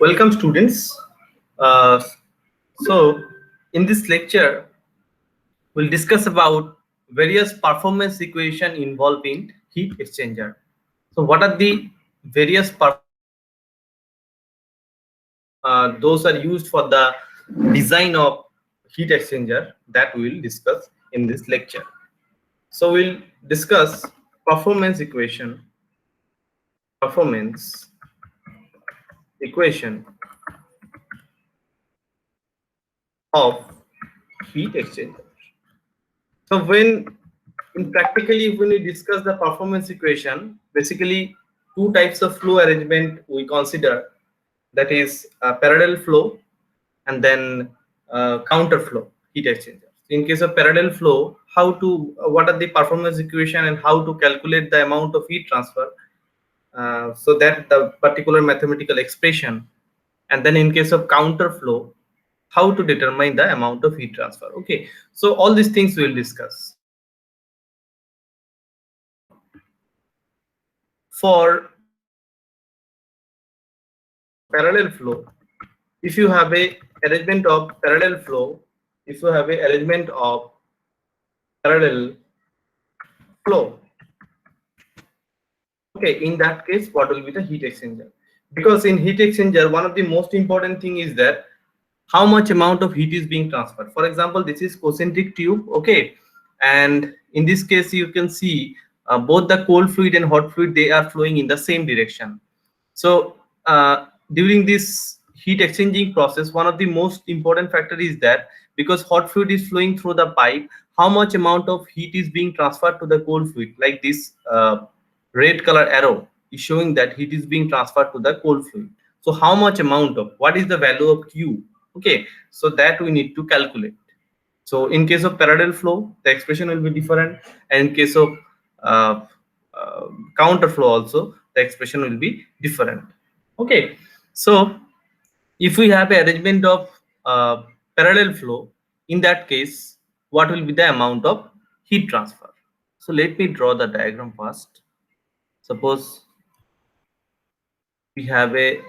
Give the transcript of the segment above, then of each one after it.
Welcome, students. Uh, so, in this lecture, we'll discuss about various performance equation involved in heat exchanger. So, what are the various those are used for the design of heat exchanger that we will discuss in this lecture. So, we'll discuss performance equation, performance equation of heat exchanger. So in practically when we discuss the performance equation, basically two types of flow arrangement we consider, that is parallel flow and then counter flow heat exchanger. In case of parallel flow, how to what are the performance equation and how to calculate the amount of heat transfer, so that the particular mathematical expression, and then in case of counter flow, how to determine the amount of heat transfer. Okay, so all these things we will discuss. For parallel flow, if you have a arrangement of parallel flow, if you have a arrangement of parallel flow, okay, in that case what will be the heat exchanger? Because in heat exchanger, one of the most important thing is that how much amount of heat is being transferred. For example, this is concentric tube, okay, and in this case you can see both the cold fluid and hot fluid, they are flowing in the same direction. So during this heat exchanging process, one of the most important factor is that because hot fluid is flowing through the pipe, how much amount of heat is being transferred to the cold fluid. Like this red color arrow is showing that heat is being transferred to the cold fluid. So how much amount of, what is the value of Q? Okay, so that we need to calculate. So in case of parallel flow, the expression will be different, and in case of uh, uh, counter flow also, the expression will be different. Okay, so if we have a arrangement of parallel flow, in that case, what will be the amount of heat transfer? So let me draw the diagram first. Suppose we have a,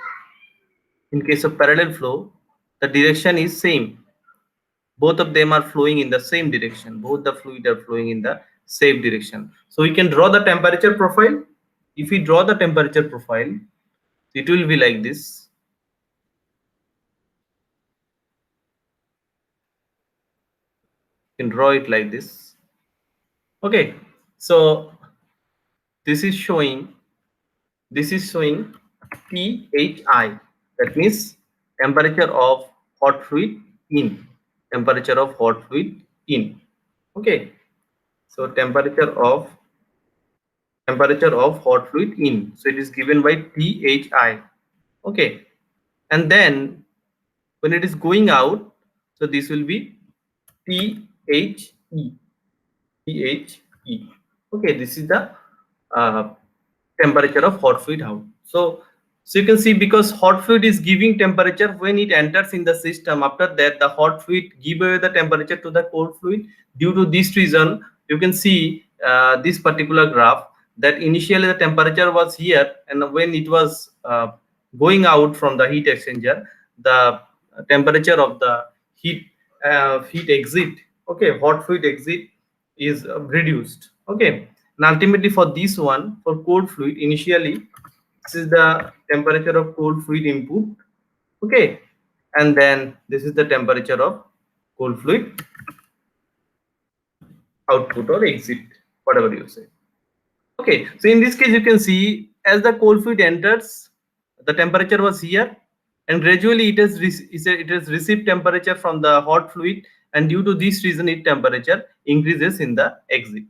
in case of parallel flow, the direction is same. Both of them are flowing in the same direction. Both the fluid are flowing in the same direction. So we can draw the temperature profile. If we draw the temperature profile, it will be like this. You can draw it like this. Okay, so this is showing THI, that means temperature of hot fluid in, temperature of hot fluid in. Okay, so temperature of hot fluid in, so it is given by THI. Okay, and then when it is going out, so this will be THE. Okay, this is the uh, temperature of hot fluid out. So you can see, because hot fluid is giving temperature when it enters in the system, after that the hot fluid give away the temperature to the cold fluid. Due to this reason, you can see this particular graph, that initially the temperature was here, and when it was going out from the heat exchanger, the temperature of the heat exit, okay, hot fluid exit, is reduced. Okay, and ultimately for this one, for cold fluid, initially this is the temperature of cold fluid input, okay, and then this is the temperature of cold fluid output or exit, whatever you say. Okay, so in this case you can see, as the cold fluid enters, the temperature was here, and gradually it has received temperature from the hot fluid, and due to this reason its temperature increases in the exit.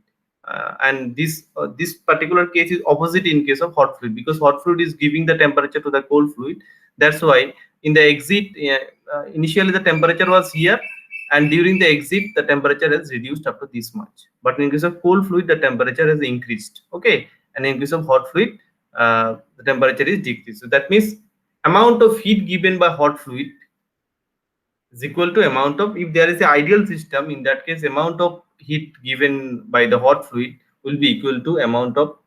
And this particular case is opposite in case of hot fluid, because hot fluid is giving the temperature to the cold fluid. That's why in the exit, initially the temperature was here, and during the exit the temperature has reduced up to this much. But in case of cold fluid, the temperature has increased. Okay, and in case of hot fluid, the temperature is decreased. So that means amount of heat given by hot fluid is equal to amount of, if there is an ideal system, in that case amount of heat given by the hot fluid will be equal to amount of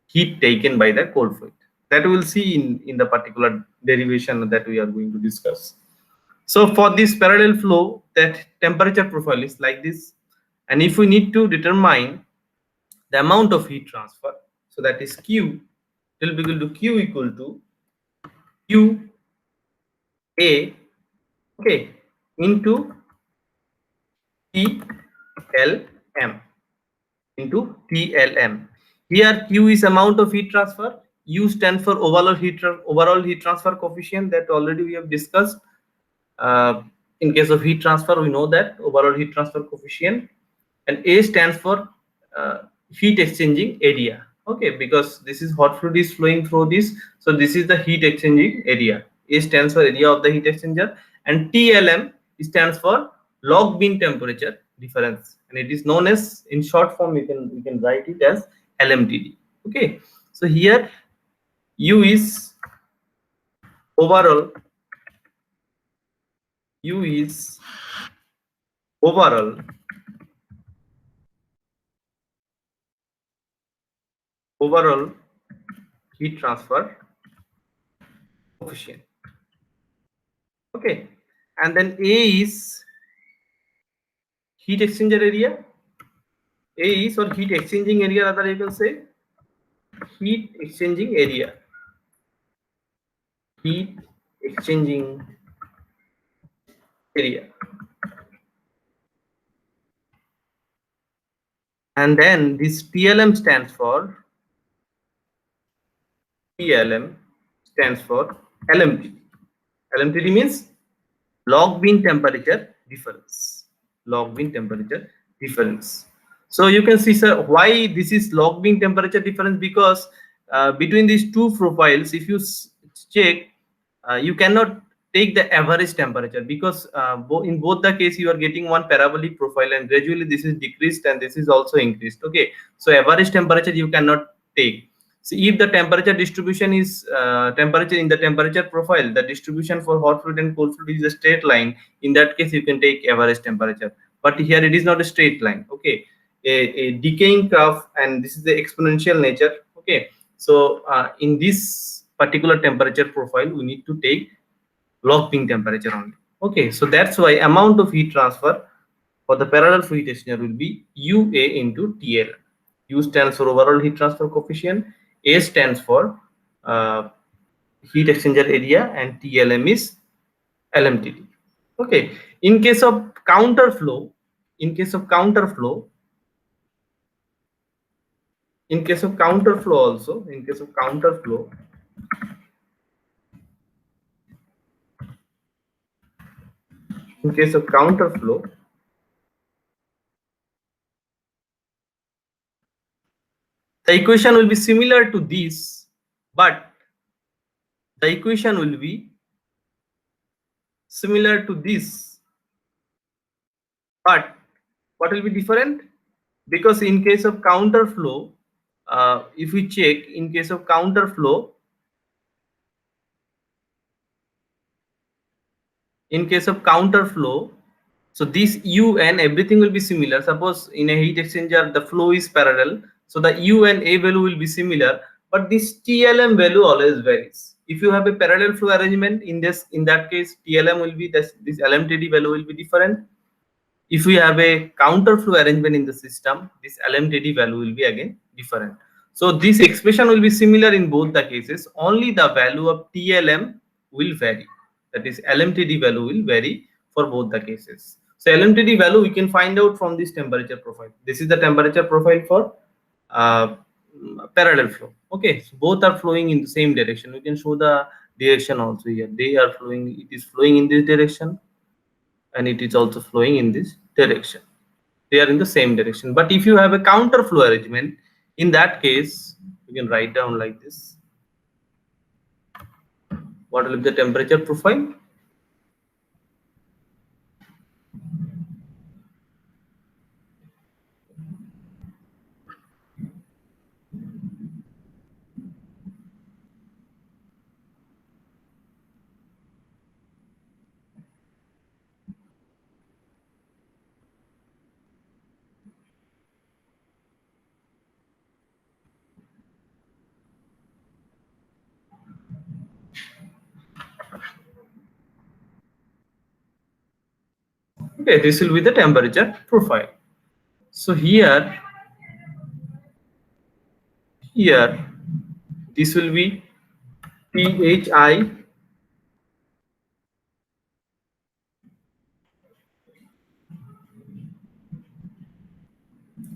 heat taken by the cold fluid. that we will see in the particular derivation that we are going to discuss. So for this parallel flow, that temperature profile is like this, and if we need to determine the amount of heat transfer, so that is Q will be equal to Q equal to Q A, okay, into TLM, into TLM. Here Q is amount of heat transfer, U stands for overall heat transfer coefficient that already we have discussed. In case of heat transfer, we know that overall heat transfer coefficient, and A stands for heat exchanging area. Okay, because this is hot fluid is flowing through this, so this is the heat exchanging area. A stands for area of the heat exchanger, and TLM stands for log mean temperature difference, and it is known as, in short form, we can write it as LMTD. Okay, so here U is overall, U is overall heat transfer coefficient. Okay, and then A is heat exchanger area. A is, or heat exchanging area, rather you can say heat exchanging area. Heat exchanging area. And then this TLM stands for LMTD. LMTD means log mean temperature difference. Log mean temperature difference. So you can see, sir, why this is log mean temperature difference, because between these two profiles, if you check, you cannot take the average temperature, because in both the case you are getting one parabolic profile, and gradually this is decreased and this is also increased. Okay, so average temperature you cannot take. So if the temperature distribution is temperature in the temperature profile, the distribution for hot fluid and cold fluid is a straight line. In that case, you can take average temperature. But here it is not a straight line. Okay, a decaying curve, and this is the exponential nature. Okay, so in this particular temperature profile, we need to take log mean temperature only. Okay, so that's why amount of heat transfer for the parallel flow heat exchanger will be UA into TL. U stands for overall heat transfer coefficient, A stands for heat exchanger area, and TLM is LMTD. Okay, in case of counter flow, in case of counterflow, in case of counterflow also, in case of counterflow, in case of counterflow, the equation will be similar to this, but the equation will be similar to this, but what will be different? Because in case of counterflow, if we check, in case of counterflow, in case of counterflow, so this U and everything will be similar. Suppose in a heat exchanger the flow is parallel, so the U and A value will be similar, but this TLM value always varies. If you have a parallel flow arrangement, in that case TLM will be this LMTD value will be different. If we have a counter flow arrangement in the system, this LMTD value will be again different. So this expression will be similar in both the cases, only the value of TLM will vary. That is, LMTD value will vary for both the cases. So LMTD value we can find out from this temperature profile. This is the temperature profile for uh, parallel flow. Okay, so both are flowing in the same direction. We can show the direction also here. They are flowing, it is flowing in this direction, and it is also flowing in this direction. They are in the same direction. But if you have a counter flow arrangement, in that case you can write down like this. What will be the temperature profile? Okay, this will be the temperature profile. So here this will be PHI.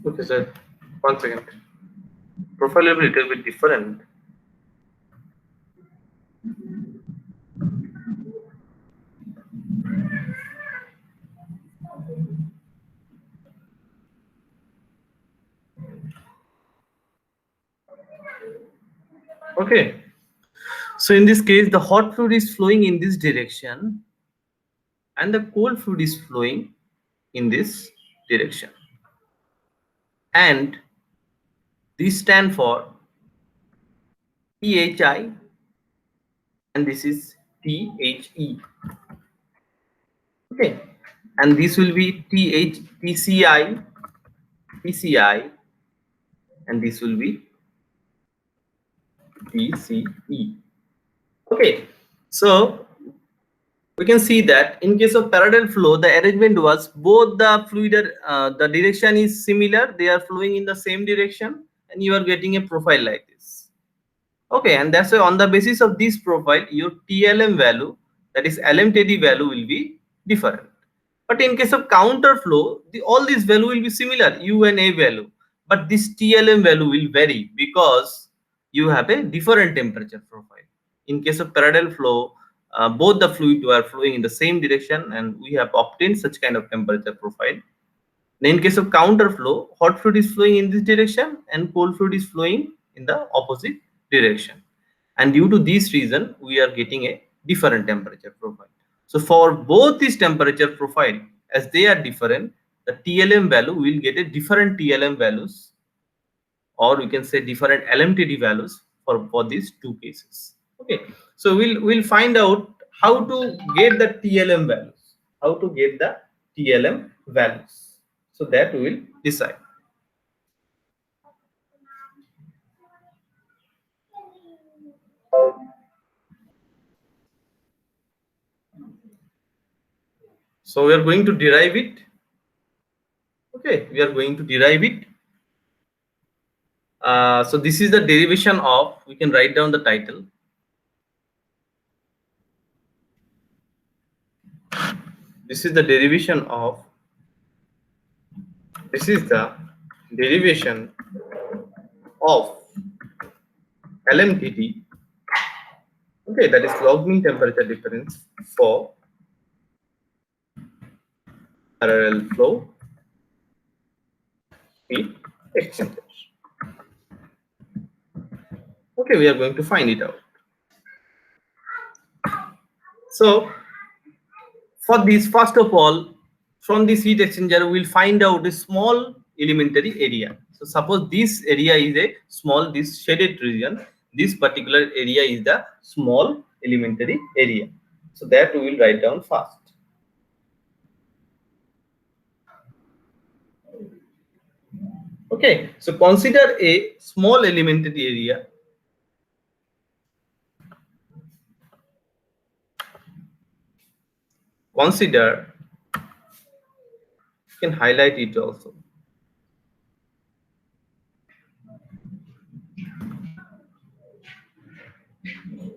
Okay, sir. 1 second. Profile will be little bit different. Okay. So in this case, the hot fluid is flowing in this direction and the cold fluid is flowing in this direction. And these stand for PHI and this is THE. Okay. And this will be PCI, and this will be PCE. Okay. So we can see that in case of parallel flow, the arrangement was both the fluid, the direction is similar, they are flowing in the same direction, and you are getting a profile like this. Okay, and that's why on the basis of this profile, your TLM value, that is LMTD value, will be different. But in case of counter flow, all these value will be similar, U and A value, but this TLM value will vary because you have a different temperature profile. In case of parallel flow, both the fluid were flowing in the same direction and we have obtained such kind of temperature profile. Then in case of counter flow, hot fluid is flowing in this direction and cold fluid is flowing in the opposite direction. And due to this reason, we are getting a different temperature profile. So for both these temperature profile, as they are different, the TLM value will get a different TLM values, or we can say different LMTD values for these two cases. Okay, so we'll find out how to get the TLM values, how to get the TLM values. So that we will decide. So we are going to derive it. Okay, we are going to derive it. So this is the derivation of, we can write down the title. This is the derivation of, this is the derivation of LMTD. Okay, that is log mean temperature difference for parallel flow heat exchangers. Okay, we are going to find it out. So for this, first of all, from this heat exchanger, we will find out a small elementary area. So suppose this area is a small, this shaded region, this particular area is the small elementary area. So that we will write down first. Okay, so consider a small elementary area. Consider, you can highlight it also.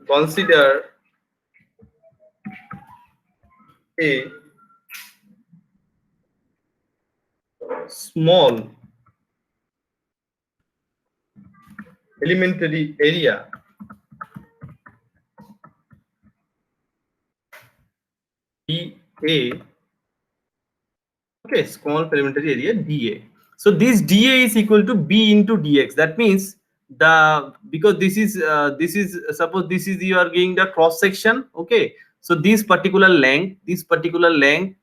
Consider a small elementary area dA. Okay, small elementary area dA. So this dA is equal to B into dx. That means the, because this is suppose this is, you are getting the cross section. Okay, so this particular length, this particular length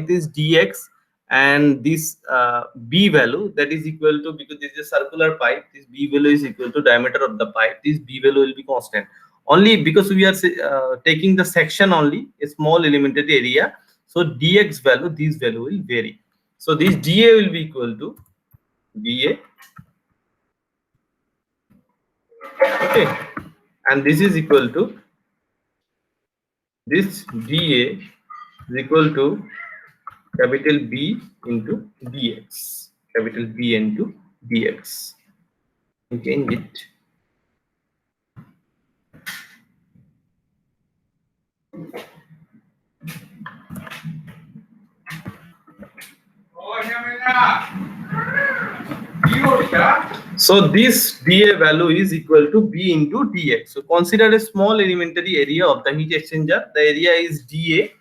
is dx, and this B value, that is equal to, because this is a circular pipe, this B value is equal to diameter of the pipe. This B value will be constant only because we are taking the section only, a small elementary area. So dx value, this value will vary. So this dA will be equal to dA. Okay, and this is equal to, this dA is equal to capital B into dx, capital B into dx. Change it. So this dA value is equal to B into dx. So consider a small elementary area of the heat exchanger. The area is dA,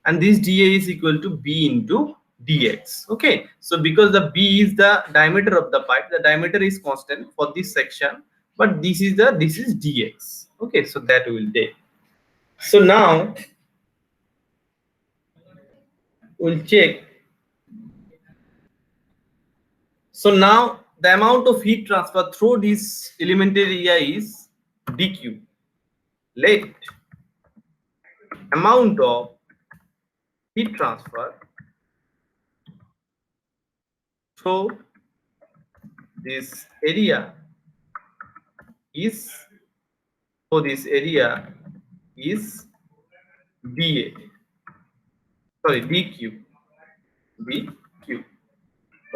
and this dA is equal to B into dx. Okay, so because the B is the diameter of the pipe, the diameter is constant for this section, but this is dx. Okay, so that we will take. So now we'll check. So now the amount of heat transfer through this elementary area is dq. Let amount of heat transfer through this area is is dA, sorry, dq.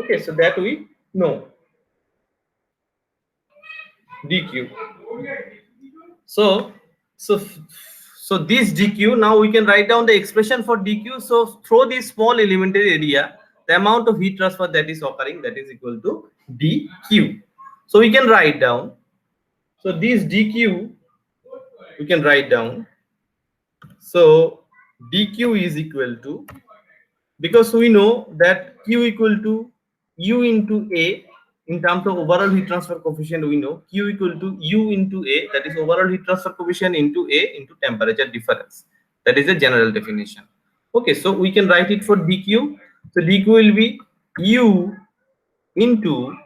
Okay, so that we know, dq. So so this dq, now we can write down the expression for dq. So through this small elementary area, the amount of heat transfer that is occurring, that is equal to dq. So we can write down, so this dq we can write down. So dq is equal to, because we know that q equal to u into a, in terms of overall heat transfer coefficient, we know q equal to u into a, that is overall heat transfer coefficient, into a into temperature difference. That is a general definition. Okay, so we can write it for dq. So dq will be u into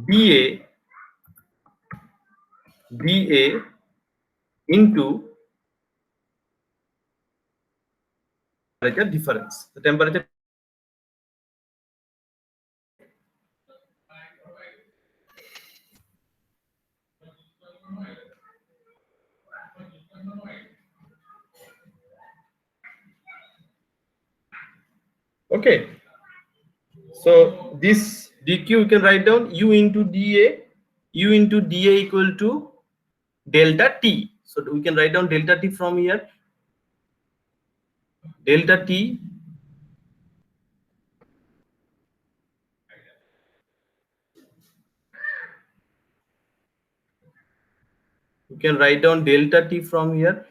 dA into temperature difference. The temperature. Okay, so this dq you can write down u into dA, u into dA equal to delta t. So we can write down delta t from here. Delta t you can write down delta t from here.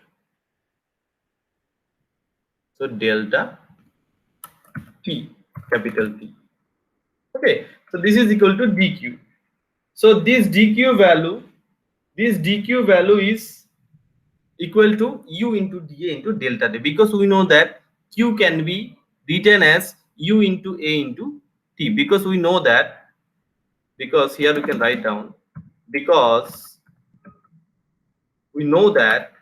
So delta t, capital T. Okay, so this is equal to dq. So this dq value is equal to u into dA into delta t, because we know that q can be written as u into a into t, because we know that, because here we can write down, because we know that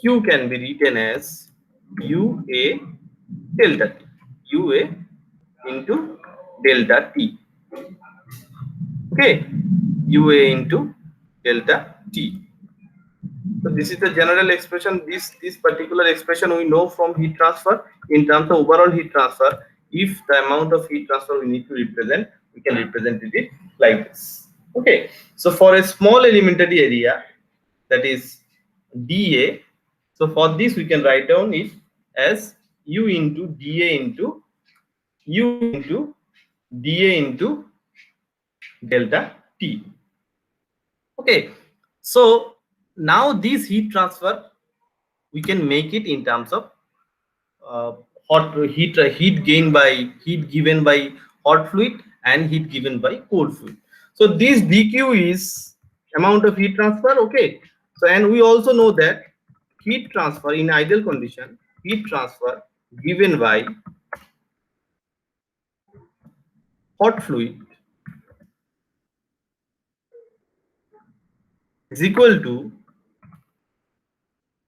q can be written as ua delta t, ua into delta t. Okay, ua into delta t. So this is the general expression. This particular expression we know from heat transfer. In terms of overall heat transfer, if the amount of heat transfer we need to represent, we can represent it like this. Okay, so for a small elementary area, that is dA, so for this we can write down it as u into dA into dA into delta t. Okay, so now this heat transfer we can make it in terms of heat gain by heat given by hot fluid and heat given by cold fluid. So this dq is amount of heat transfer. Okay, so and we also know that heat transfer in ideal condition, heat transfer given by hot fluid is equal to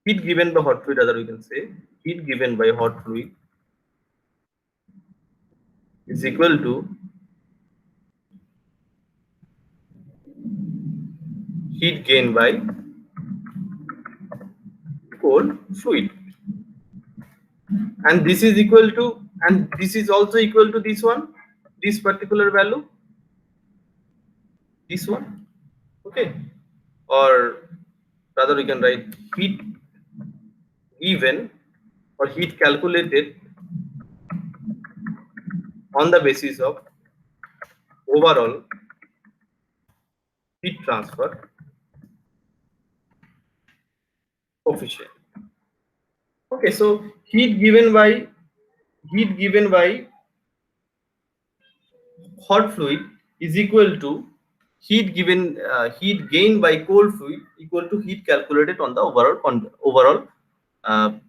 heat given by hot fluid, other we can say heat given by hot fluid is equal to heat gain by cold fluid, and this is equal to, and this is also equal to this one, this particular value, this one. Okay, or rather we can write heat given or heat calculated on the basis of overall heat transfer coefficient. Okay, so heat given by hot fluid is equal to heat gained by cold fluid equal to heat calculated on the overall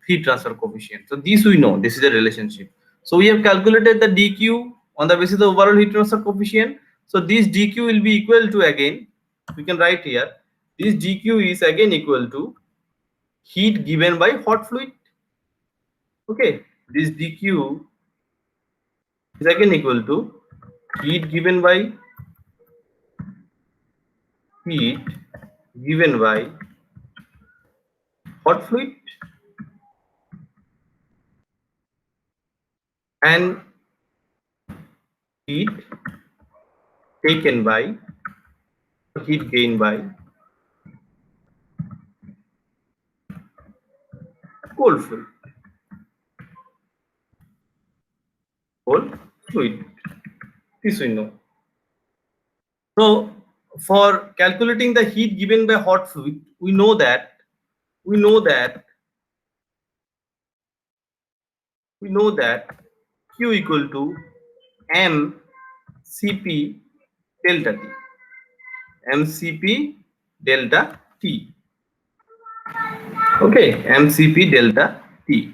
heat transfer coefficient. So this we know, this is a relationship. So we have calculated the dq on the basis of the overall heat transfer coefficient. So this dq will be equal to, again we can write here, this dq is again equal to heat given by hot fluid. Okay, this dq is again equal to heat given by hot fluid and heat taken by heat gained by cold fluid. This we know. So for calculating the heat given by hot fluid, we know that Q equal to mCp delta T. mCp delta T. Okay, mCp delta T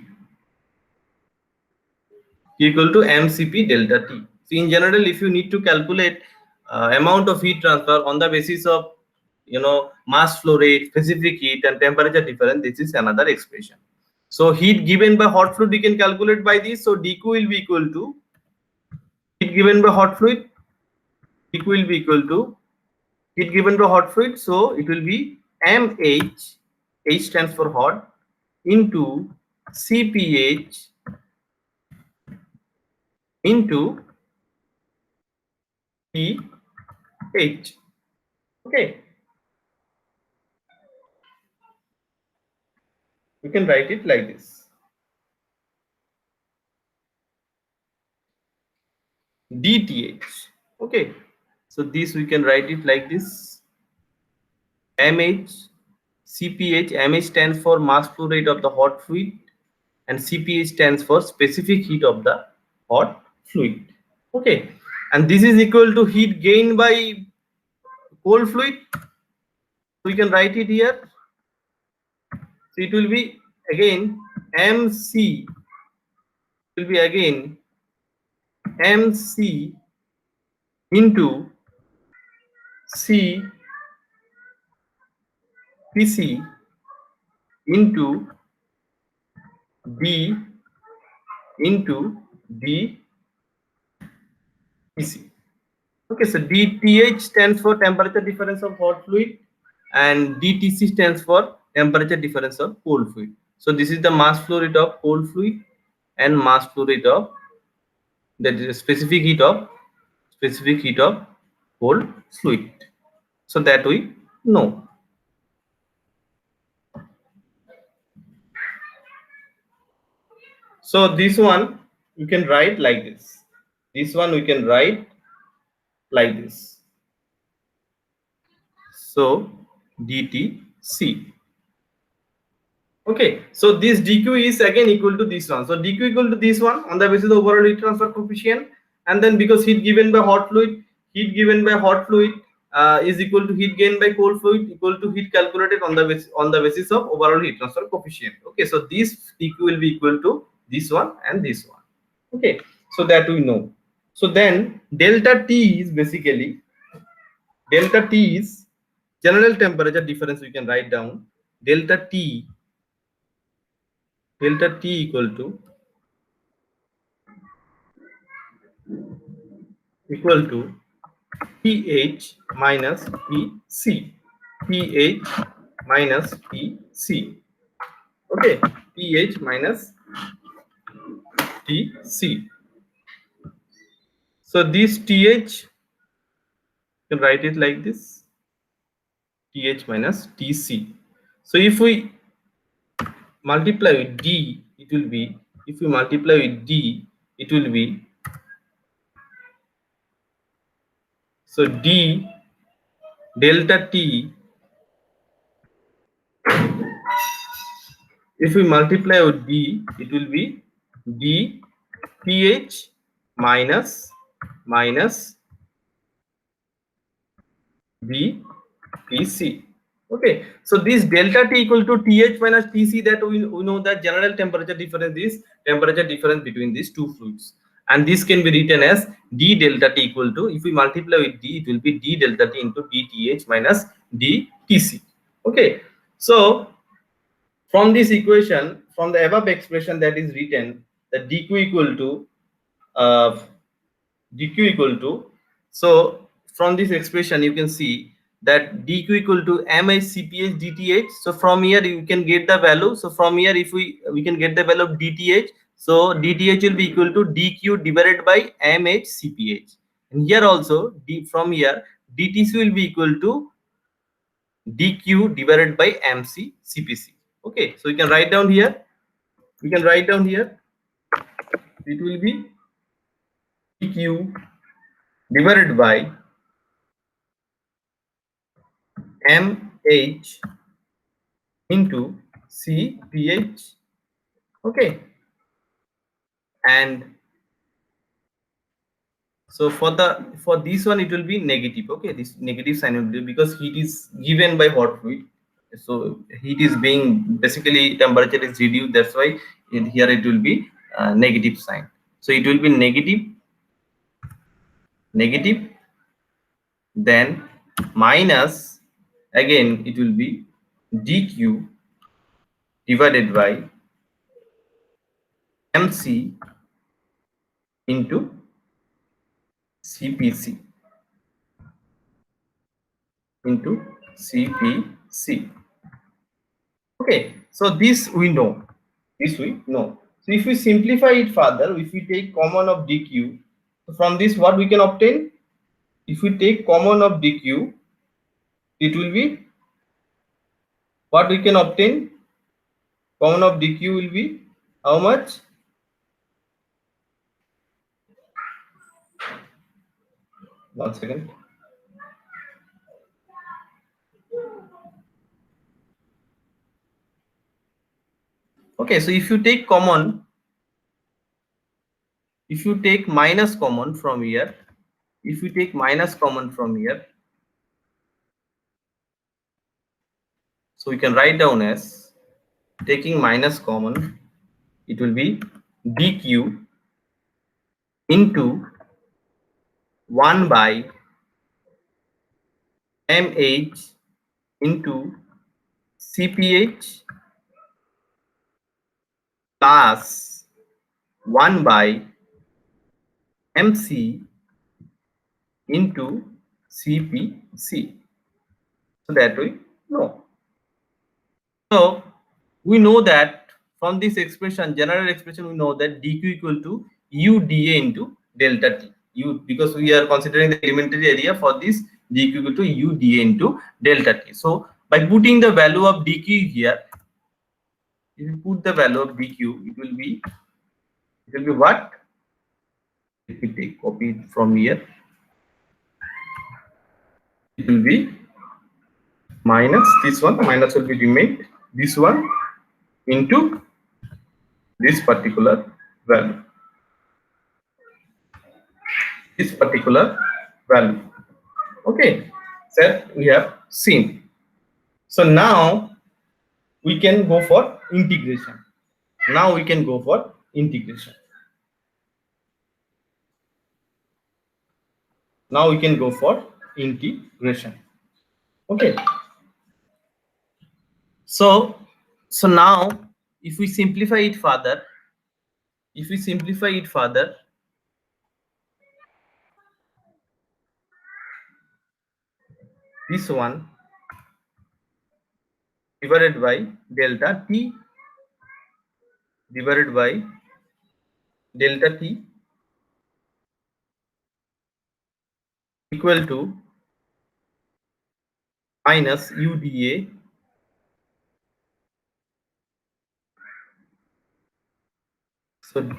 equal to mCp delta T. So in general, if you need to calculate amount of heat transfer on the basis of mass flow rate, specific heat and temperature difference, this is another expression. So heat given by hot fluid we can calculate by this. So dq will be equal to heat given by hot fluid. dq will be equal to heat given by hot fluid. So it will be mh, h stands for hot, into cph into ph. Okay, you can write it like this. dth. Okay, so this we can write it like this. mh cph. mh stands for mass flow rate of the hot fluid and cph stands for specific heat of the hot fluid. Okay, and this is equal to heat gained by cold fluid. We can write it here. So it will be again mc into c pc into d into d pc. Okay, so dth stands for temperature difference of hot fluid and dtc stands for temperature difference of cold fluid. So this is the mass flow rate of cold fluid and mass flow rate of, that is specific heat of cold fluid. So that we know. So this one you can write like this. This one we can write like this. So dtc. Okay, so this dq is again equal to this one. So dq equal to this one on the basis of overall heat transfer coefficient, and then because heat given by hot fluid is equal to heat gained by cold fluid equal to heat calculated on the basis of overall heat transfer coefficient. Okay, so this dq will be equal to this one and this one. Okay, so that we know. So then delta T is basically, delta T is general temperature difference. We can write down delta T equal to pH minus PC. pH minus PC. Okay, TH minus TC. So this TH, you can write it like this, TH minus TC. So if we multiply with D, it will be, if we multiply with D, it will be, so D delta T, if we multiply with D, it will be D TH minus B TC. Okay, so this delta T equal to TH minus TC, that we know that general temperature difference is temperature difference between these two fluids, and this can be written as D delta T equal to, if we multiply with D, it will be D delta T into DTH minus DTC. Okay, so from this equation, from the above expression that is written, that dq equal to uh, dq equal to, so from this expression you can see that dq equal to mh cph dth. So from here you can get the value. So from here, if we can get the value of dth, so dth will be equal to dq divided by mh cph, and here also from here dtc will be equal to dq divided by mc cpc. Okay, so we can write down here, it will be dq divided by mh into cph. Okay, and so for this one it will be negative. Okay, this negative sign will be because heat is given by hot fluid, so heat is being, basically temperature is reduced, that's why here it will be negative sign. So it will be negative, then minus, again it will be dq divided by mc into cpc into cpc. Okay, so this we know, so if we simplify it further, if we take common of dq, so from this what we can obtain, if we take common of dq, it will be, what we can obtain, common of dq will be how much, 1 second. Okay, so if you take common, if you take minus common from here, if you take minus common from here, so we can write down as, taking minus common, it will be dq into 1 by mh into cph plus 1 by mc into cpc. So that we know. So we know that from this expression, general expression, we know that dq equal to uda into delta t. Because we are considering the elementary area, for this dq equal to uda into delta t. So by putting the value of dq here, if you put the value of dq, it will be what? Let me take copy it from here. It will be minus this one, minus will be remained, this one into this particular value, Okay, so we have seen. So now we can go for integration. Now we can go for integration. Okay, so now if we simplify it further, this one divided by delta t divided by delta T equal to minus UdA so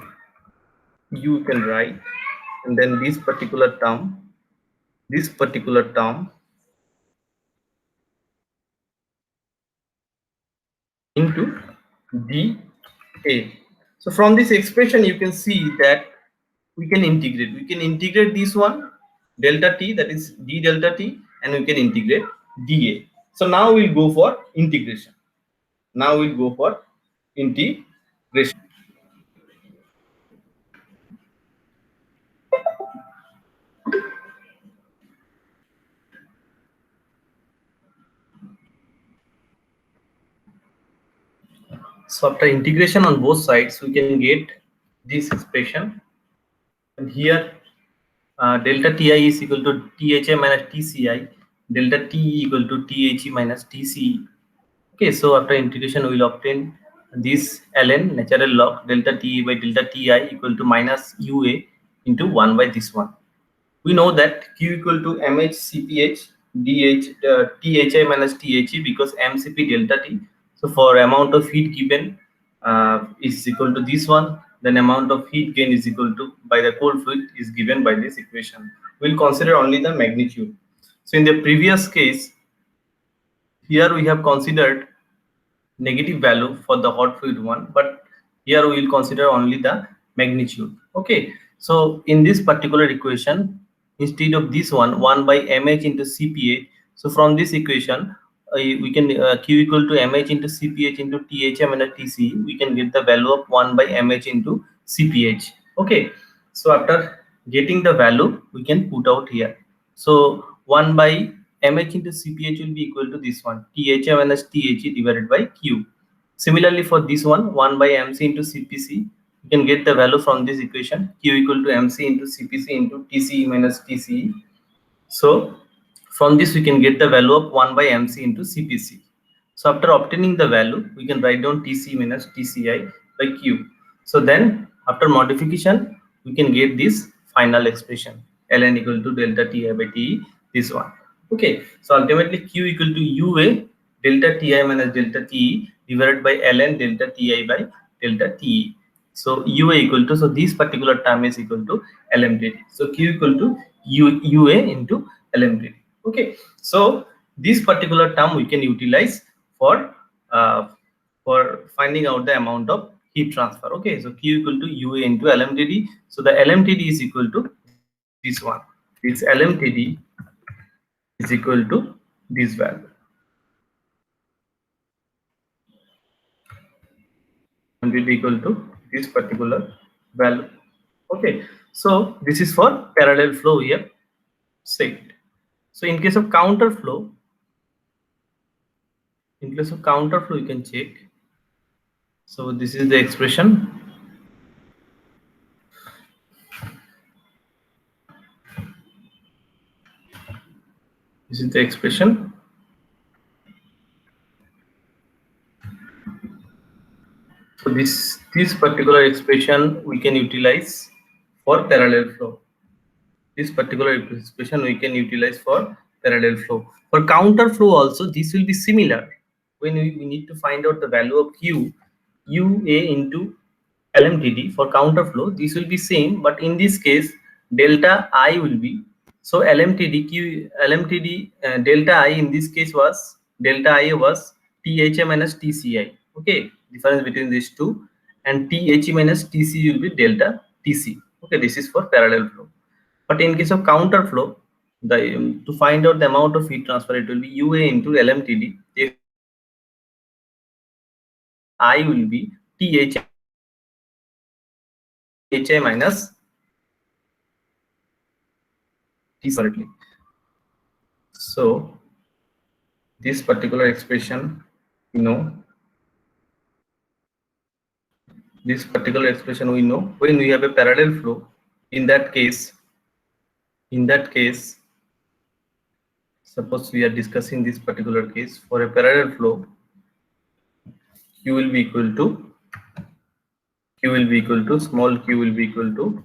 you can write, and then this particular term into dA. So from this expression you can see that we can integrate this one delta T, that is d delta T, and we can integrate dA. So now we'll go for integration. So after integration on both sides, we can get this expression, and here delta Ti is equal to Thi minus Tci, delta Te equal to The minus Tce. Okay, so after integration, we will obtain this ln natural log delta Te by delta Ti equal to minus Ua into 1 by this one. We know that Q equal to mH Cph Thi minus The because mCp delta T. So for amount of heat given is equal to this one, then amount of heat gain is equal to by the cold fluid is given by this equation. We'll consider only the magnitude. So in the previous case, here we have considered negative value for the hot fluid one, but here we will consider only the magnitude. Okay, so in this particular equation, instead of this one 1 by mH into Cph, so from this equation we can Q equal to mH into Cph into Thm and Tc, we can get the value of 1 by mH into Cph. Okay, so after getting the value we can put out here. So 1 by mH into Cph will be equal to this one Thm minus The divided by Q. Similarly for this one 1 by mc into Cpc, you can get the value from this equation Q equal to mc into Cpc into Tce minus Tce. So from this we can get the value of 1 by mc into Cpc. So after obtaining the value, we can write down Tc minus Tci by Q. So then after modification, we can get this final expression ln equal to delta Ti by Te, this one. Okay, so ultimately Q equal to Ua delta Ti minus delta Te divided by ln delta Ti by delta Te. So Ua equal to, so this particular term is equal to LMTD. So Q equal to Ua into LMTD. Okay, so this particular term we can utilize for uh, finding out the amount of heat transfer. Okay, so Q equal to Ua into LMTD. So the LMTD is equal to this one. This LMTD is equal to this value. And it equal to this particular value. Okay, so this is for parallel flow here. Second, so in case of counter flow, you can check. So this is the expression. This is the expression. So this particular expression we can utilize for parallel flow. This particular expression we can utilize for parallel flow. For counter flow also this will be similar. When we need to find out the value of Q, Ua into LMTD for counter flow, this will be same, but in this case delta I will be, so LMTD delta I in this case was delta I was Thi minus Tci. Okay, difference between these two, and Thi minus Tc will be delta Tc. Okay, this is for parallel flow. But in case of counter flow, the to find out the amount of heat transfer, it will be Ua into LMTD. If I will be Thi minus T separately. So this particular expression, you know, when we have a parallel flow. In that case, suppose we are discussing this particular case for a parallel flow, Q will be equal to Q will be equal to, small q will be equal to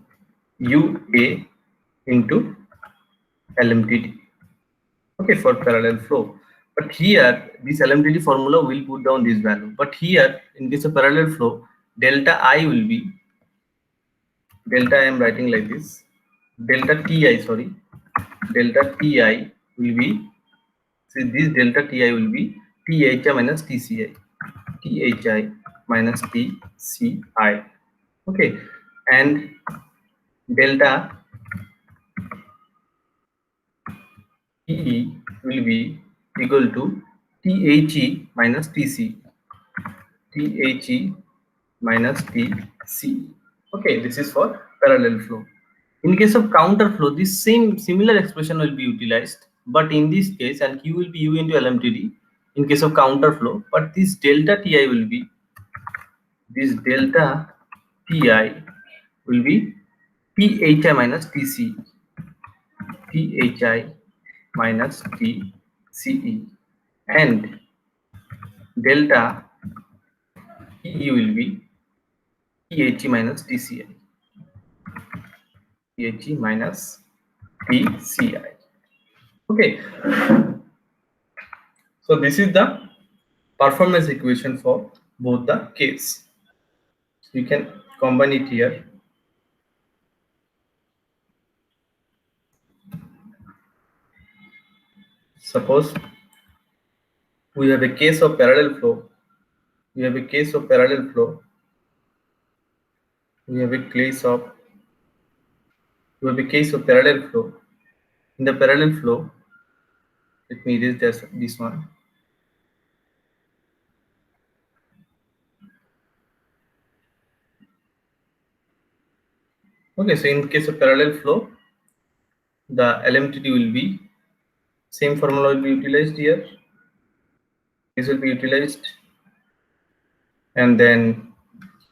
UA into LMTD. Okay, for parallel flow. But here this LMTD formula will put down this value. But here in this parallel flow, delta I will be, delta I am writing like this, delta Ti, sorry, delta Ti will be, see this delta Ti will be Thi minus Tci, Thi minus Tci. Okay, and delta Te will be equal to The minus Tc, The minus Tc. Okay, this is for parallel flow. In case of counter flow, this same similar expression will be utilized, but in this case, and Q will be U into LMTD in case of counter flow, but this delta Ti will be, this delta Ti will be Thi minus Tc, Thi minus Tce, and delta Te will be Thi minus Tci, Thi minus Tci. Okay, so this is the performance equation for both the case. So you can combine it here. Suppose we have a case of parallel flow. We have a case of parallel flow. We have a case of parallel flow. In the parallel flow, let me erase this one. Okay, so in case of parallel flow, the LMTD will be, same formula will be utilized here. This will be utilized, and then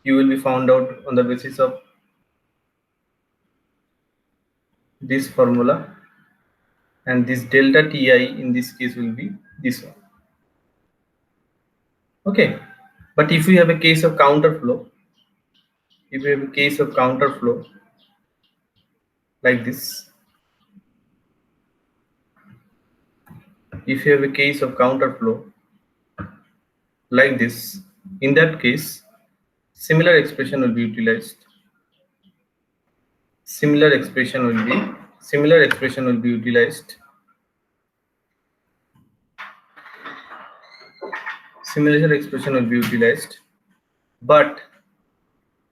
you will be found out on the basis of this formula, and this delta Ti in this case will be this one. Okay, but if we have a case of counter flow, if we have a case of counter flow like this, if you have a case of counter flow like this, in that case similar expression will be utilized. Similar expression will be utilized. Similar expression will be utilized, but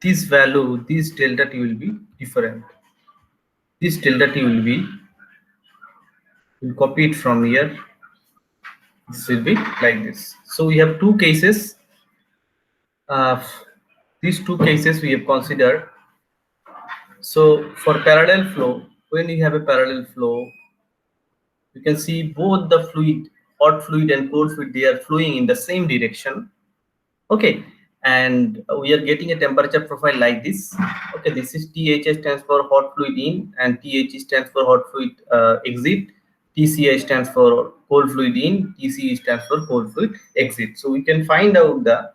this value, this delta T will be different. This delta T will be, we'll copy it from here. This will be like this. So we have two cases. These two cases we have considered. So for parallel flow, when you have a parallel flow, you can see both the fluid, hot fluid and cold fluid, they are flowing in the same direction. Okay, and we are getting a temperature profile like this. Okay, this is THS stands for hot fluid in, and THE stands for hot fluid exit. TCI stands for cold fluid in, TCE stands for cold fluid exit. So we can find out the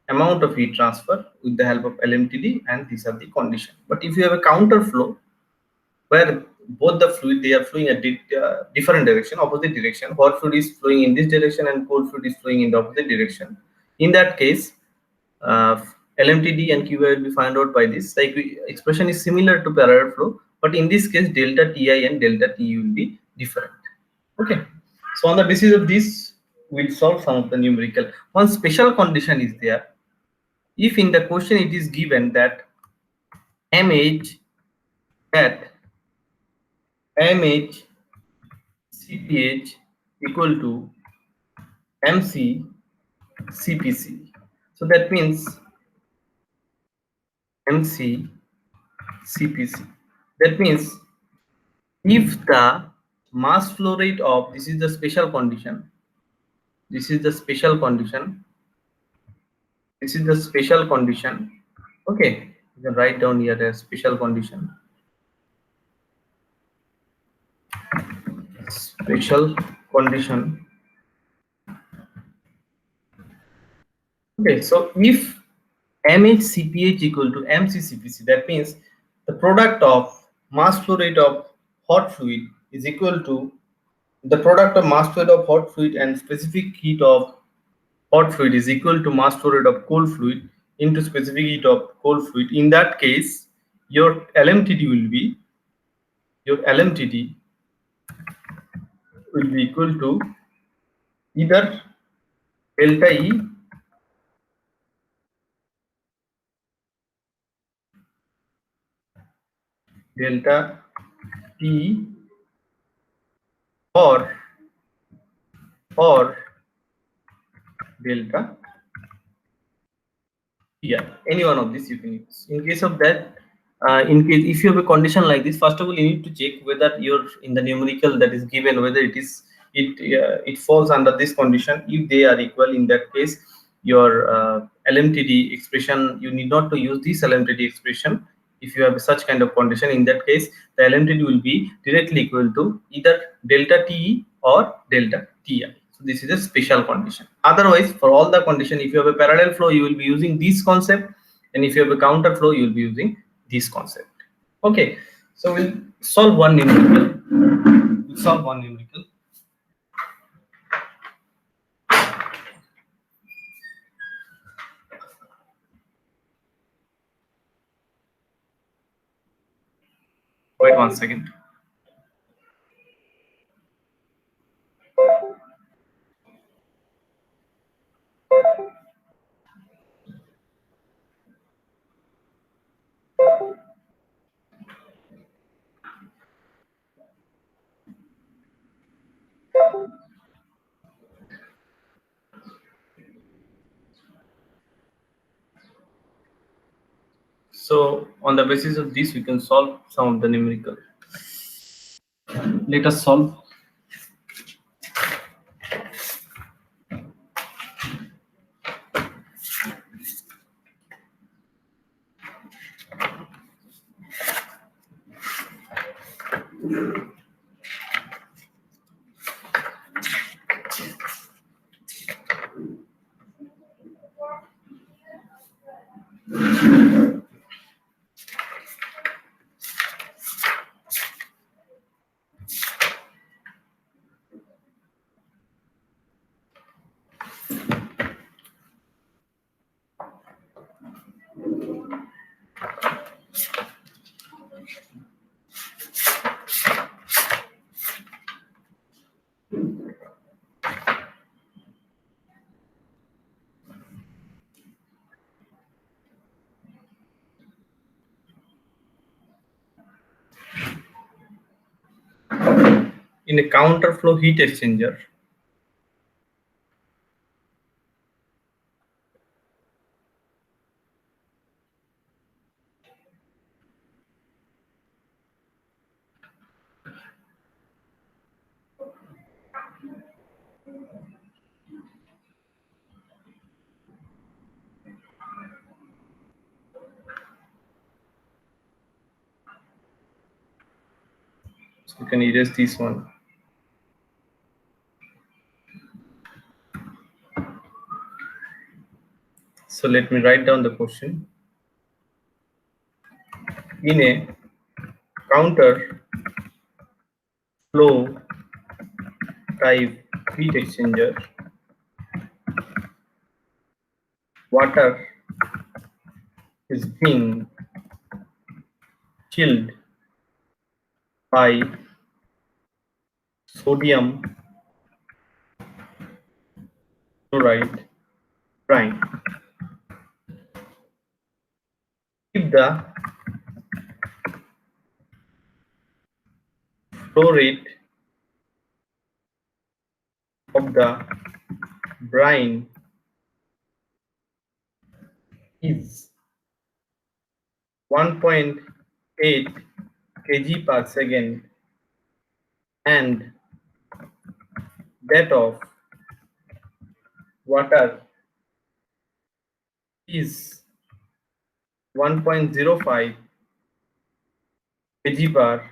amount of heat transfer with the help of LMTD, and these are the conditions. But if you have a counter flow where both the fluid, they are flowing a different direction, opposite direction, hot fluid is flowing in this direction and cold fluid is flowing in the opposite direction, in that case LMTD and QI will be found out by this. Like expression is similar to parallel flow, but in this case delta Ti and delta Te will be different. Okay, so on the basis of this we'll solve some of the numerical. One special condition is there. If in the question it is given that MH CPH equal to MC CPC, so that means MC CPC, that means if the mass flow rate of, this is the special condition, this is the special condition, this is the special condition. Okay, you can write down here the special condition. Special condition. Okay, so if MHCpH equal to MCCPC. That means the product of mass flow rate of hot fluid is equal to the product of mass flow rate of hot fluid and specific heat of hot fluid is equal to mass flow rate of cold fluid into specific heat of cold fluid. In that case, your LMTD will be equal to either delta E delta T or delta TI. Any one of these you can use. In case of that, in case if you have a condition like this, first of all you need to check whether you're in the numerical that is given, whether it falls under this condition. If they are equal, in that case your LMTD expression, you need not to use this LMTD expression. If you have such kind of condition, in that case the LMTD will be directly equal to either delta TE or delta TI. So this is a special condition. Otherwise, for all the condition, if you have a parallel flow, you will be using this concept, and if you have a counter flow, you will be using this concept. Okay, so we'll solve one numerical. Wait 1 second. So on the basis of this, we can solve some of the numerical. Let us solve. In a counterflow heat exchanger, so you can erase this one. So let me write down the question. In a counter flow type heat exchanger, water is being chilled by sodium chloride brine. If the flow rate of the brine is 1.8 kg per second and that of water is 1.05 kg per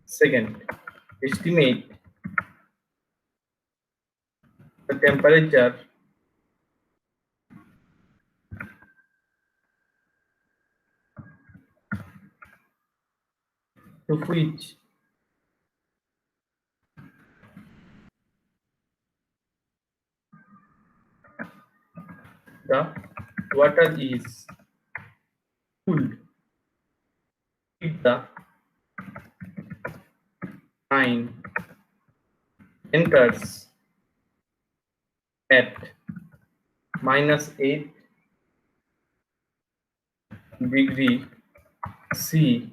second, estimate the temperature to which the water is cooled if the brine enters at -8 degree C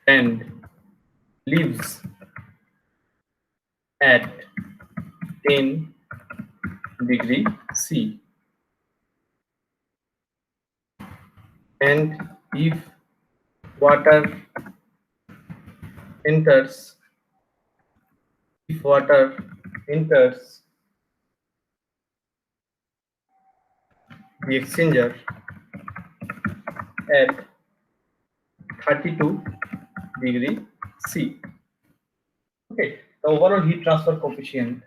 and leaves at 10 degree C. And if water enters enters the exchanger at 32 degree C. Okay, the overall heat transfer coefficient.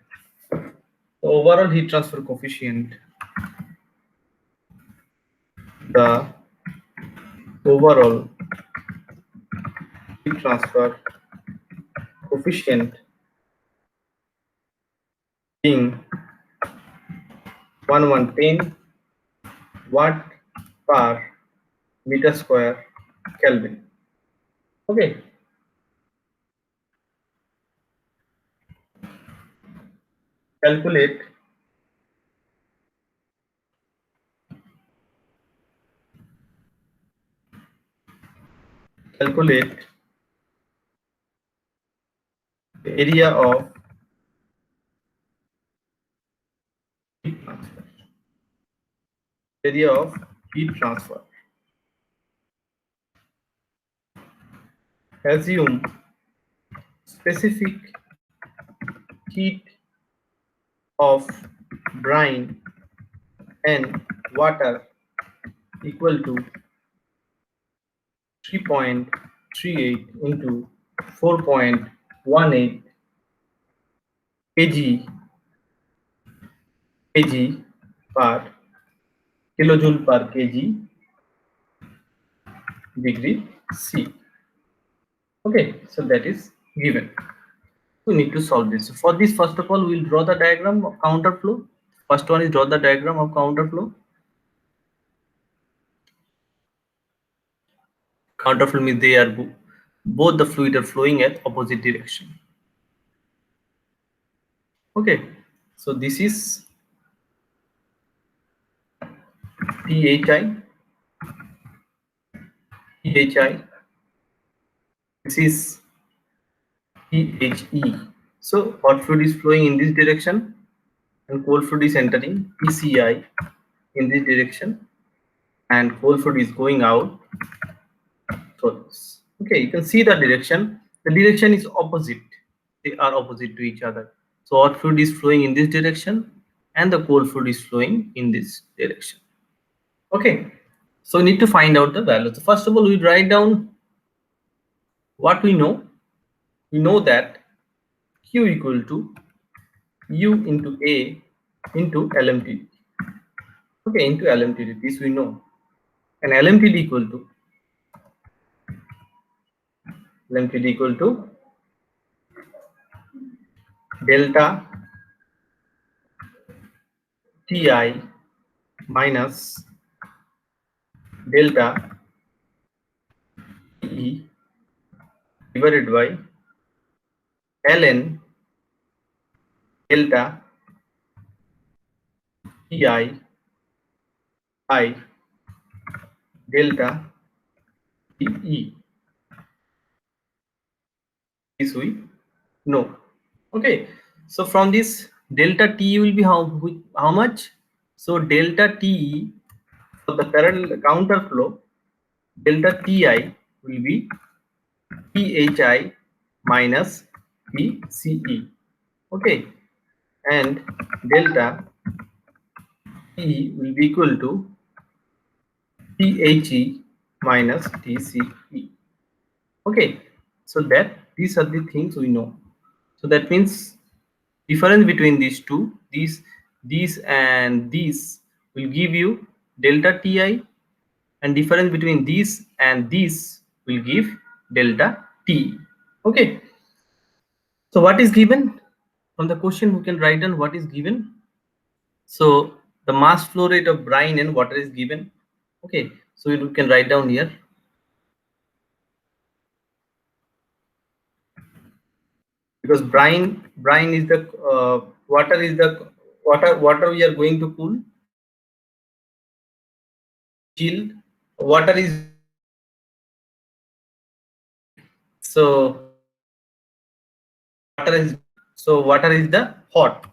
The overall heat transfer coefficient. The overall heat transfer coefficient being 1110 watt per meter square Kelvin. Okay. Calculate the area of heat transfer. Area of heat transfer. Assume specific heat of brine and water equal to 3.38 into 4.18 kg per kilojoule per kg degree C. Okay, so that is given. We need to solve this. So for this, first of all, we'll draw the diagram of counter flow. First one is draw the diagram of counter flow. Counter flow means they are both the fluid are flowing at opposite direction. Okay, so this is PHI. This is PHE. So hot fluid is flowing in this direction and cold fluid is entering PCI in this direction, and cold fluid is going out through this. Okay, you can see the direction. The direction is opposite. They are opposite to each other. So hot fluid is flowing in this direction and the cold fluid is flowing in this direction. Okay, so we need to find out the values. First of all, we write down what we know. We know that Q equal to U into A into LMTD. Okay, into LMTD, this we know. And LMTD equal to delta Ti minus delta E divided by ln delta Ti I delta Te. This we know. Okay, so from this delta T will be how much? So delta Te for the parallel counter flow, delta Ti will be Phi minus Pce. Okay, and delta Te will be equal to Phe minus Tce. Okay, so that these are the things we know. So that means difference between these two, these and these will give you delta Ti, and difference between these and these will give delta T. Okay. So what is given from the question? We can write down what is given. So the mass flow rate of brine and water is given. Okay. So we can write down here. Because brine is the water is the water we are going to cool, chill. Water is so water is water is the hot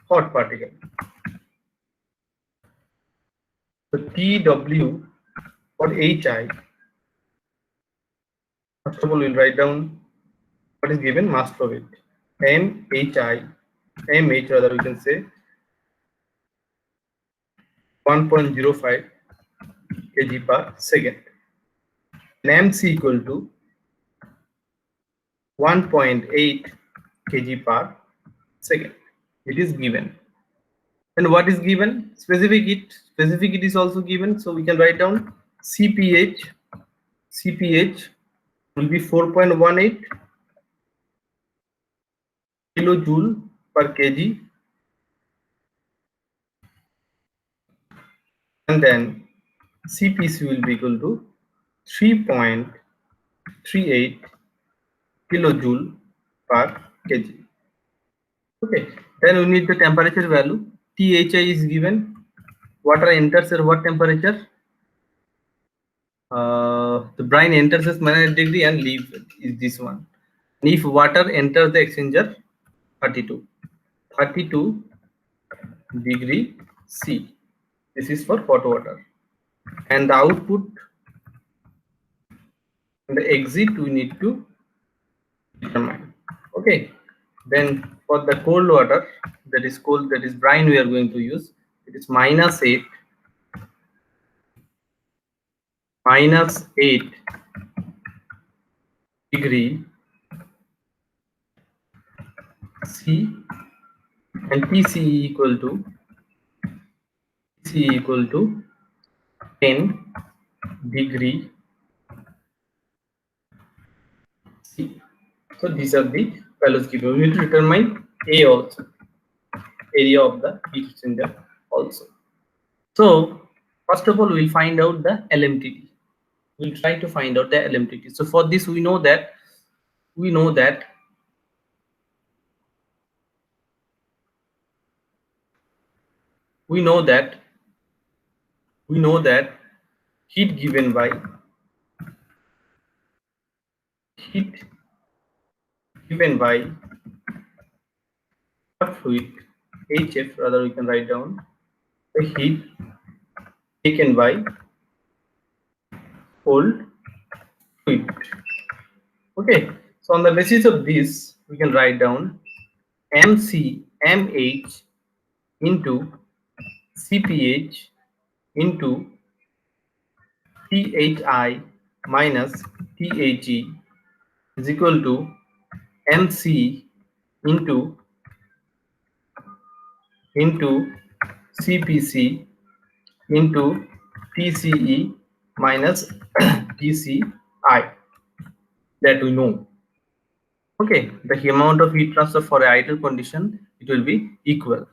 particle. So TW or HI. First of all, we'll write down what is given mass flow rate. MHI, MH rather we can say 1.05 kg per second. And MC equal to 1.8 kg per second. It is given. And what is given? Specific heat is also given. So we can write down CPH. CPH will be 4.18 kilojoule per kg, and then CPC will be equal to 3.38 kilojoule per kg. Okay, then we need the temperature value. THI is given. Water enters at what temperature? The brine enters at -1 degree and leaves is this one. And if water enters the exchanger, 32 degree C. This is for hot water. And the output and the exit we need to determine. Okay. Then for the cold water, that is brine we are going to use. It is -8 degree C, and TC equal to 10 degree C. So these are the values given. We need to determine A also, area of the heat exchanger also. So first of all, we'll find out the LMTD. We'll try to find out the LMTD. So for this, we know that heat given by hot fluid, HF rather we can write down the heat taken by cold fluid. Okay, so on the basis of this, we can write down MH into CPH into THI minus THE is equal to MC into CPC into TCE minus TCI, that we know. Okay, the amount of heat transfer for an ideal condition, it will be equal.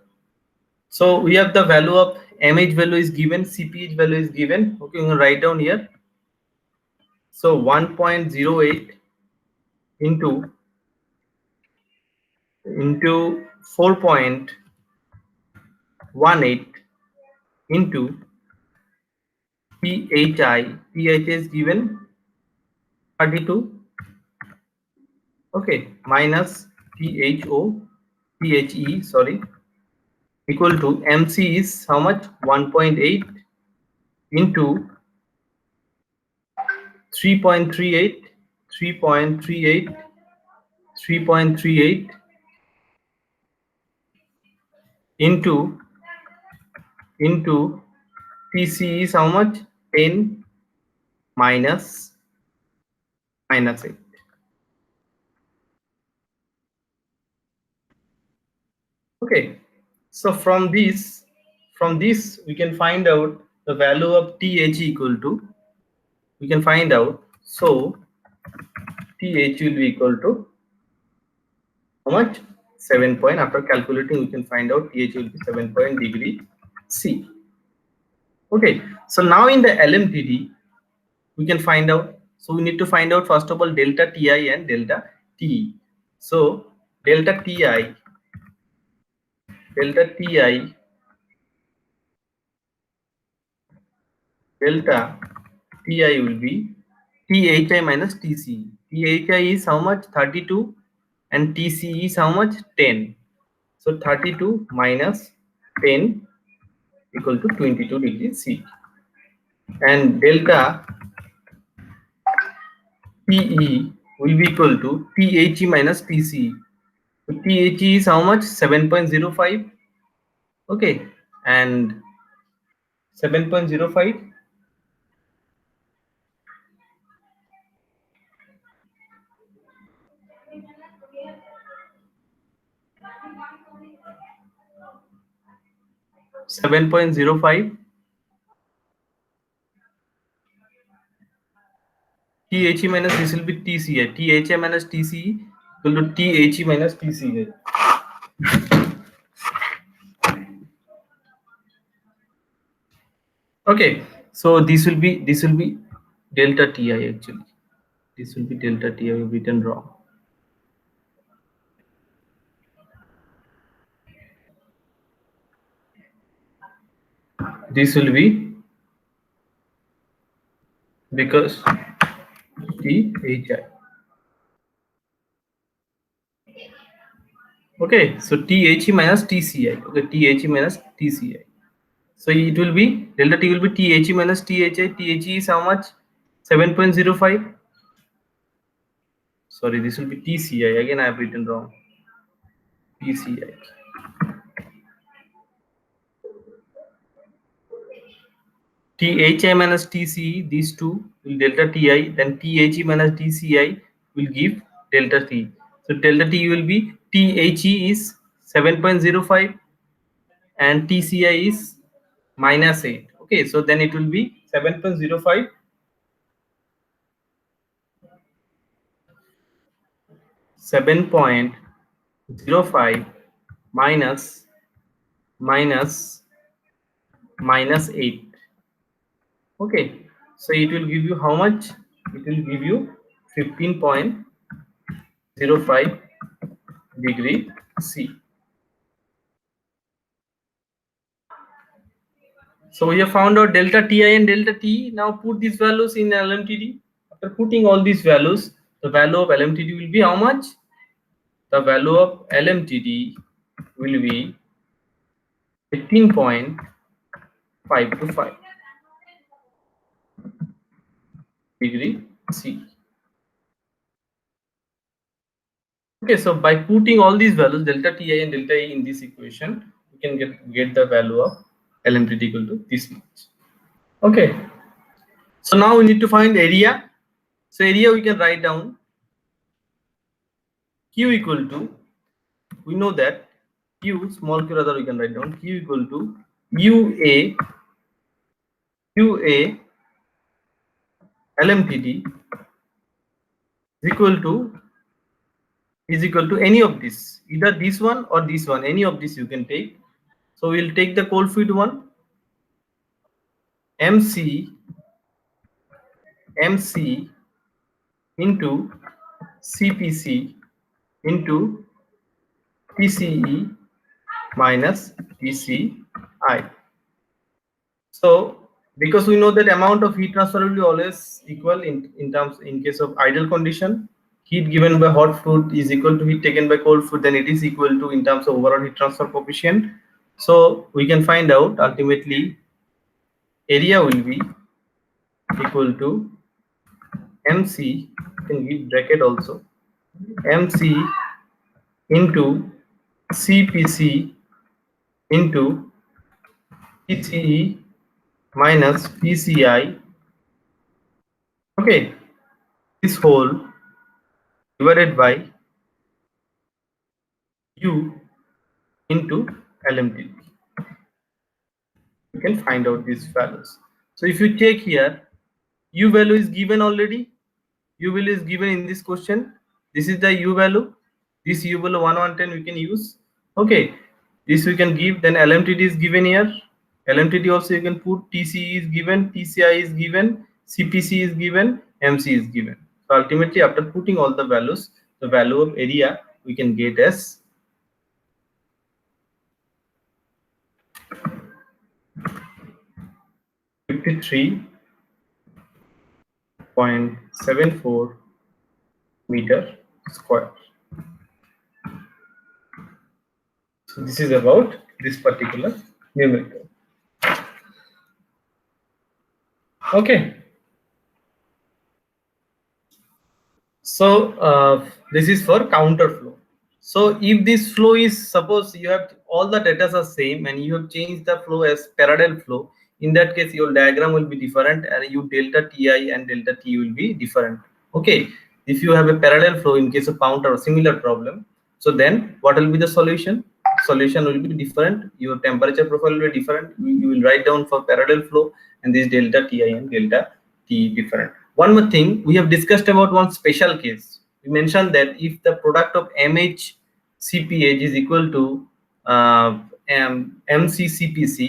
So we have the value of MH value is given, CPH value is given. Okay, we can write down here. So 1.08 into 4.18 into PHI is given 32. Okay, minus THE, sorry, equal to MC is how much? 1.8 into 3.38 into TC is how much? 10 minus 8. Okay, so from this we can find out the value of TH equal to, we can find out. So TH will be equal to how much? 7 point. After calculating, we can find out TH will be 7 point degree C. Okay, so now in the LMTD, we can find out. So we need to find out first of all delta Ti and delta Te. So delta Ti, delta Ti, delta Ti will be Thi minus Tc. Thi is how much? 32 and Tc is how much? 10. So 32 minus 10 equal to 22 degrees C. And delta Te will be equal to The minus Tc. So The is how much? 7.05. Okay, and 7.05, 7.05. Thi minus this will be Tci. Thi minus Tce equal to Thi minus Tci. Okay, so this will be delta Ti actually. This will be delta Ti. I have written wrong. This will be because Thi. Okay, so Thi minus Tci. Okay, Thi minus Tci. So it will be delta T will be Thi minus Thi. Thi is how much? 7.05. Sorry, this will be Tci. Again, I have written wrong. Tci. Thi minus Tce, these two will delta Ti, then Thi minus Tci will give delta T. So delta T will be Thi is 7.05 and Tci is minus 8. Okay, so then it will be 7.05 7.05 minus 8. Okay, so it will give you how much? It will give you 15.05 degree C. So we have found out delta Ti and delta T. Now put these values in LMTD. After putting all these values, the value of LMTD will be how much? The value of LMTD will be 18.525 degree C. Okay, so by putting all these values, delta Ti and delta E in this equation, we can get the value of LMTD equal to this much. Okay, so now we need to find area. So area we can write down Q equal to, we know that Q, small q rather we can write down Q equal to UA LMTD is equal to any of this, either this one or this one, any of this you can take. So we'll take the cold fluid one, MC into CPC into TCE minus TCI. So because we know that amount of heat transfer will be always equal in case of ideal condition, heat given by hot fluid is equal to heat taken by cold fluid, then it is equal to in terms of overall heat transfer coefficient. So we can find out ultimately area will be equal to MC, you can give bracket also, MC into CPC into PCE minus PCI. Okay, this whole divided by U into LMTD. You can find out these values. So if you take here, U value is given already. U value is given in this question. This is the U value. This U value 1110 we can use. Okay, this we can give. Then LMTD is given here. LMTD also you can put. TCE is given, TCI is given, CPC is given, MC is given. So ultimately, after putting all the values, the value of area we can get as 53.74 meter square. So this is about this particular numerical. Okay. So this is for counter flow. So if this flow is, suppose you have all the data are same and you have changed the flow as parallel flow, in that case your diagram will be different and your delta Ti and delta T will be different. Okay, if you have a parallel flow in case of counter or similar problem, so then what will be the solution? Solution will be different, your temperature profile will be different. You will write down for parallel flow and this delta Ti and delta T different. One more thing, we have discussed about one special case. We mentioned that if the product of MHCpH is equal to MCCPC,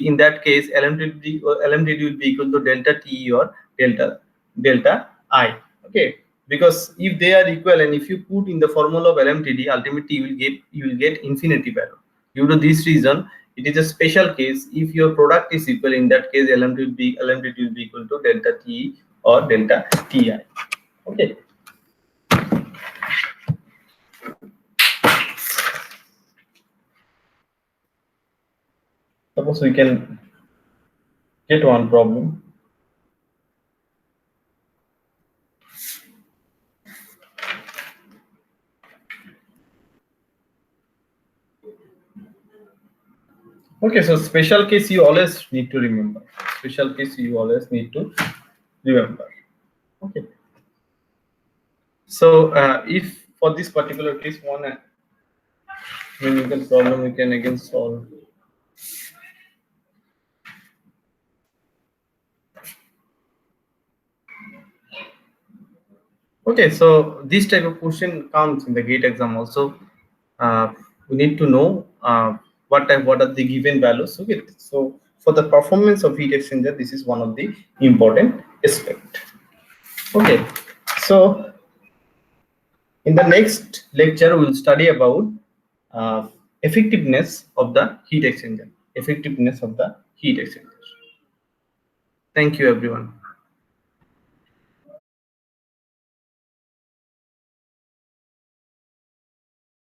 in that case LMTD will be equal to delta Te or delta I. Okay, because if they are equal and if you put in the formula of LMTD, ultimately you will get infinity value. Due to this reason, it is a special case. If your product is equal, in that case LMTD will be equal to delta Te or delta Ti. Okay. Suppose we can get one problem. Okay, so special case you always need to remember. Special case you always need to remember. Okay. So if for this particular case one numerical problem we can again solve. Okay, so this type of question comes in the GATE exam also. We need to know what are the given values. Okay, so for the performance of heat exchanger, this is one of the important aspect. Okay, so in the next lecture we will study about effectiveness of the heat exchanger. Effectiveness of the heat exchanger. Thank you, everyone.